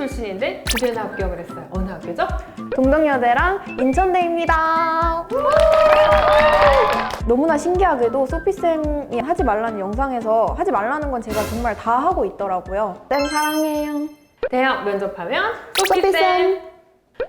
출신인데 두 개나 합격을 했어요. 어느 학교죠? 동덕여대랑 인천대입니다. 너무나 신기하게도 소피쌤이 하지 말라는 영상에서 하지 말라는 건 제가 정말 다 하고 있더라고요. 쌤 사랑해요. 대학 면접하면 소피쌤!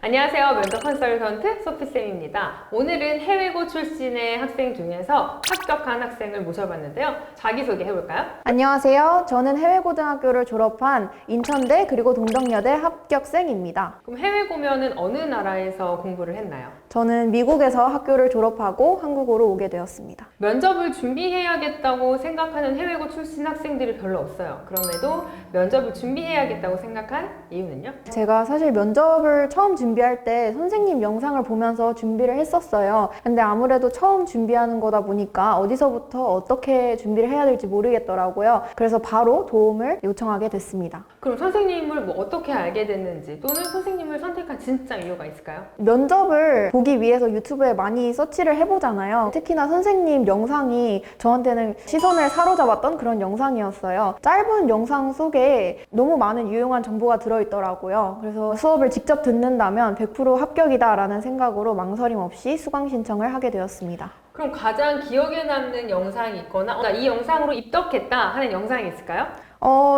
안녕하세요. 면접 컨설턴트 소피쌤입니다. 오늘은 해외고 출신의 학생 중에서 합격한 학생을 모셔봤는데요. 자기소개 해볼까요? 안녕하세요. 저는 해외고등학교를 졸업한 인천대 그리고 동덕여대 합격생입니다. 그럼 해외고면은 어느 나라에서 공부를 했나요? 저는 미국에서 학교를 졸업하고 한국으로 오게 되었습니다. 면접을 준비해야겠다고 생각하는 해외고 출신 학생들이 별로 없어요. 그럼에도 면접을 준비해야겠다고 생각한 이유는요? 제가 사실 면접을 처음 준비할 때 선생님 영상을 보면서 준비를 했었어요. 근데 아무래도 처음 준비하는 거다 보니까 어디서부터 어떻게 준비를 해야 될지 모르겠더라고요. 그래서 바로 도움을 요청하게 됐습니다. 그럼 선생님을 뭐 어떻게 알게 됐는지 또는 선생님을 선택한 진짜 이유가 있을까요? 면접을 보기 위해서 유튜브에 많이 서치를 해보잖아요. 특히나 선생님 영상이 저한테는 시선을 사로잡았던 그런 영상이었어요. 짧은 영상 속에 너무 많은 유용한 정보가 들어있더라고요. 그래서 수업을 직접 듣는다면 100% 합격이다라는 생각으로 망설임 없이 수강 신청을 하게 되었습니다. 그럼 가장 기억에 남는 영상이 있거나 이 영상으로 입덕했다 하는 영상이 있을까요?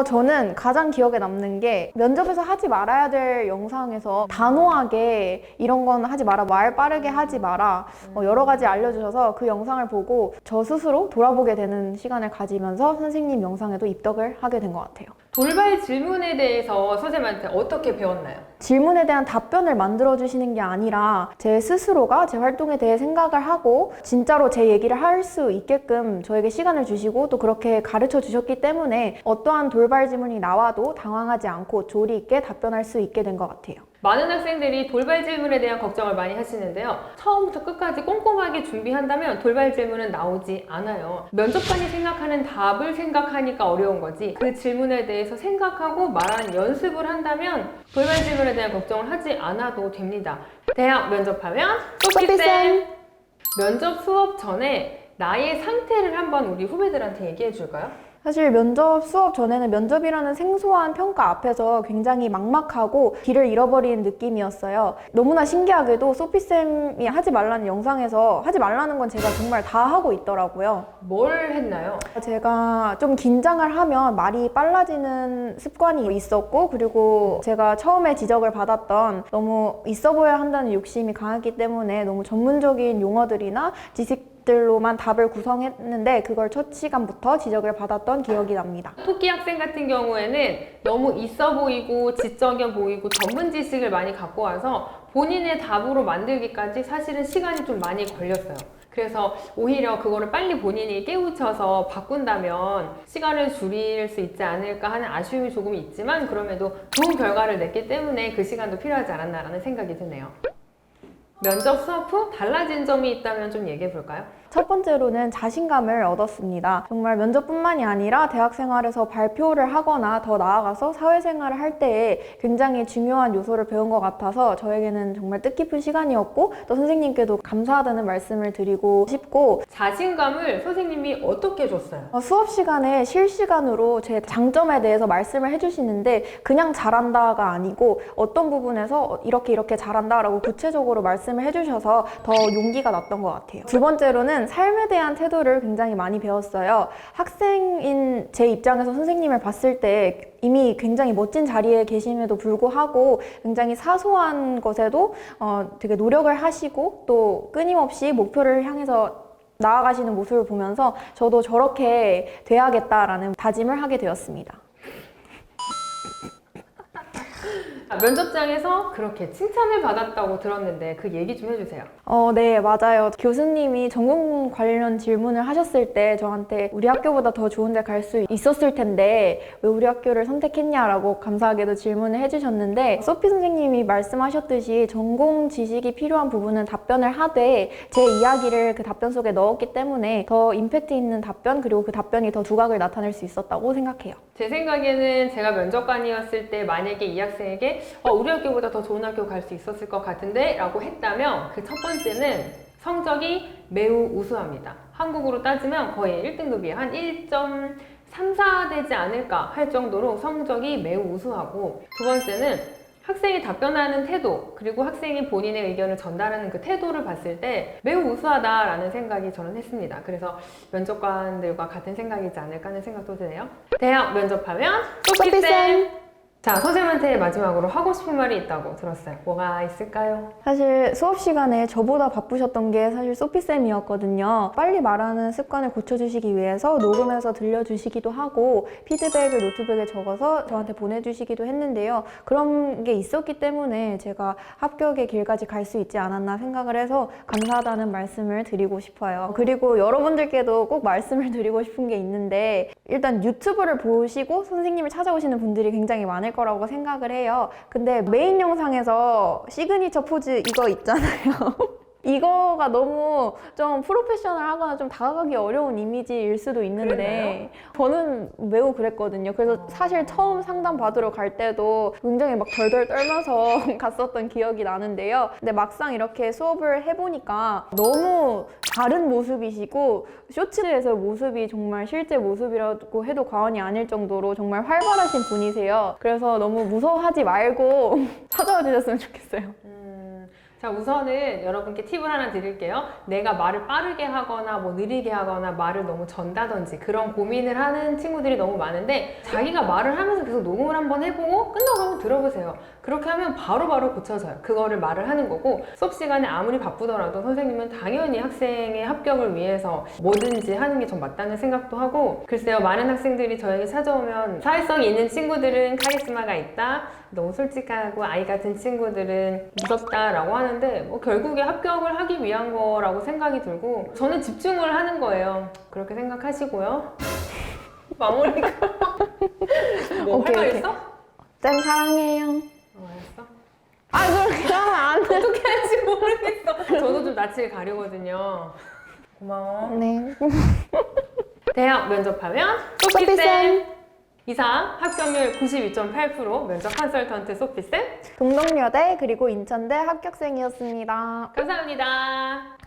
저는 가장 기억에 남는 게 면접에서 하지 말아야 될 영상에서 단호하게 이런 건 하지 마라, 말 빠르게 하지 마라 여러 가지 알려주셔서 그 영상을 보고 저 스스로 돌아보게 되는 시간을 가지면서 선생님 영상에도 입덕을 하게 된 것 같아요. 돌발 질문에 대해서 선생님한테 어떻게 배웠나요? 질문에 대한 답변을 만들어주시는 게 아니라 제 스스로가 제 활동에 대해 생각을 하고 진짜로 제 얘기를 할 수 있게끔 저에게 시간을 주시고 또 그렇게 가르쳐 주셨기 때문에 어떠한 돌발 질문이 나와도 당황하지 않고 조리 있게 답변할 수 있게 된 것 같아요. 많은 학생들이 돌발 질문에 대한 걱정을 많이 하시는데요. 처음부터 끝까지 꼼꼼하게 준비한다면 돌발 질문은 나오지 않아요. 면접관이 생각하는 답을 생각하니까 어려운 거지 그 질문에 대해서 생각하고 말하는 연습을 한다면 돌발 질문에 대한 걱정을 하지 않아도 됩니다. 대학 면접하면 소피쌤! 면접 수업 전에 나의 상태를 한번 우리 후배들한테 얘기해 줄까요? 사실 면접 수업 전에는 면접이라는 생소한 평가 앞에서 굉장히 막막하고 길을 잃어버리는 느낌이었어요. 너무나 신기하게도 소피쌤이 하지 말라는 영상에서 하지 말라는 건 제가 정말 다 하고 있더라고요. 뭘 했나요? 제가 좀 긴장을 하면 말이 빨라지는 습관이 있었고 그리고 제가 처음에 지적을 받았던 너무 있어 보여야 한다는 욕심이 강했기 때문에 너무 전문적인 용어들이나 지식들로만 답을 구성했는데 그걸 첫 시간부터 지적을 받았던 기억이 납니다. 토끼 학생 같은 경우에는 너무 있어 보이고 지적여 보이고 전문 지식을 많이 갖고 와서 본인의 답으로 만들기까지 사실은 시간이 좀 많이 걸렸어요. 그래서 오히려 그거를 빨리 본인이 깨우쳐서 바꾼다면 시간을 줄일 수 있지 않을까 하는 아쉬움이 조금 있지만 그럼에도 좋은 결과를 냈기 때문에 그 시간도 필요하지 않았나라는 생각이 드네요. 면접 수업 후 달라진 점이 있다면 좀 얘기해 볼까요? 첫 번째로는 자신감을 얻었습니다. 정말 면접뿐만이 아니라 대학 생활에서 발표를 하거나 더 나아가서 사회생활을 할 때에 굉장히 중요한 요소를 배운 것 같아서 저에게는 정말 뜻깊은 시간이었고 또 선생님께도 감사하다는 말씀을 드리고 싶고 자신감을 선생님이 어떻게 줬어요? 수업 시간에 실시간으로 제 장점에 대해서 말씀을 해주시는데 그냥 잘한다가 아니고 어떤 부분에서 이렇게 잘한다라고 구체적으로 말씀을 해주셔서 더 용기가 났던 것 같아요. 두 번째로는 삶에 대한 태도를 굉장히 많이 배웠어요. 학생인 제 입장에서 선생님을 봤을 때 이미 굉장히 멋진 자리에 계심에도 불구하고 굉장히 사소한 것에도 되게 노력을 하시고 또 끊임없이 목표를 향해서 나아가시는 모습을 보면서 저도 저렇게 돼야겠다라는 다짐을 하게 되었습니다. 면접장에서 그렇게 칭찬을 받았다고 들었는데 그 얘기 좀 해주세요. 네, 맞아요. 교수님이 전공 관련 질문을 하셨을 때 저한테 우리 학교보다 더 좋은 데 갈 수 있었을 텐데 왜 우리 학교를 선택했냐라고 감사하게도 질문을 해주셨는데 소피 선생님이 말씀하셨듯이 전공 지식이 필요한 부분은 답변을 하되 제 이야기를 그 답변 속에 넣었기 때문에 더 임팩트 있는 답변 그리고 그 답변이 더 두각을 나타낼 수 있었다고 생각해요. 제 생각에는 제가 면접관이었을 때 만약에 이 학생에게 우리 학교보다 더 좋은 학교 갈 수 있었을 것 같은데 라고 했다면 그 첫 번째는 성적이 매우 우수합니다. 한국으로 따지면 거의 1등급이에요. 한 3사되지 않을까 할 정도로 성적이 매우 우수하고, 두 번째는 학생이 답변하는 태도, 그리고 학생이 본인의 의견을 전달하는 그 태도를 봤을 때 매우 우수하다라는 생각이 저는 했습니다. 그래서 면접관들과 같은 생각이지 않을까 하는 생각도 드네요. 대학 면접하면 소피쌤! 자, 선생님한테 마지막으로 하고 싶은 말이 있다고 들었어요. 뭐가 있을까요? 사실 수업 시간에 저보다 바쁘셨던 게 사실 소피쌤이었거든요. 빨리 말하는 습관을 고쳐주시기 위해서 녹음해서 들려주시기도 하고 피드백을 노트북에 적어서 저한테 보내주시기도 했는데요. 그런 게 있었기 때문에 제가 합격의 길까지 갈 수 있지 않았나 생각을 해서 감사하다는 말씀을 드리고 싶어요. 그리고 여러분들께도 꼭 말씀을 드리고 싶은 게 있는데, 일단 유튜브를 보시고 선생님을 찾아오시는 분들이 굉장히 많을 거라고 생각을 해요. 근데 메인 영상에서 시그니처 포즈 이거 있잖아요. 이거가 너무 좀 프로페셔널하거나 좀 다가가기 어려운 이미지일 수도 있는데 저는 매우 그랬거든요. 그래서 사실 처음 상담 받으러 갈 때도 굉장히 막 덜덜 떨면서 갔었던 기억이 나는데요. 근데 막상 이렇게 수업을 해보니까 너무 다른 모습이시고, 쇼츠에서 모습이 정말 실제 모습이라고 해도 과언이 아닐 정도로 정말 활발하신 분이세요. 그래서 너무 무서워하지 말고 찾아와 주셨으면 좋겠어요. 자, 우선은 여러분께 팁을 하나 드릴게요. 내가 말을 빠르게 하거나 뭐 느리게 하거나 말을 너무 전다든지 그런 고민을 하는 친구들이 너무 많은데, 자기가 말을 하면서 계속 녹음을 한번 해보고 끝나고 한번 들어보세요. 그렇게 하면 바로바로 고쳐져요. 그거를 말을 하는 거고, 수업 시간에 아무리 바쁘더라도 선생님은 당연히 학생의 합격을 위해서 뭐든지 하는 게 전 맞다는 생각도 하고, 글쎄요, 많은 학생들이 저에게 찾아오면 사회성이 있는 친구들은 카리스마가 있다, 너무 솔직하고 아이 같은 친구들은 무섭다라고 하는데, 뭐 결국에 합격을 하기 위한 거라고 생각이 들고, 저는 집중을 하는 거예요. 그렇게 생각하시고요. 마무리가 뭐 할 말 있어? 쌤 사랑해요. 알았어. 아, 그렇게 하면 안 돼. 어떻게 할지 모르겠어. 저도 좀 낯을 가리거든요. 고마워. 네. 대학 면접하면 소피쌤! 이상 합격률 92.8% 면접 컨설턴트 소피쌤 동덕여대 그리고 인천대 합격생이었습니다. 감사합니다.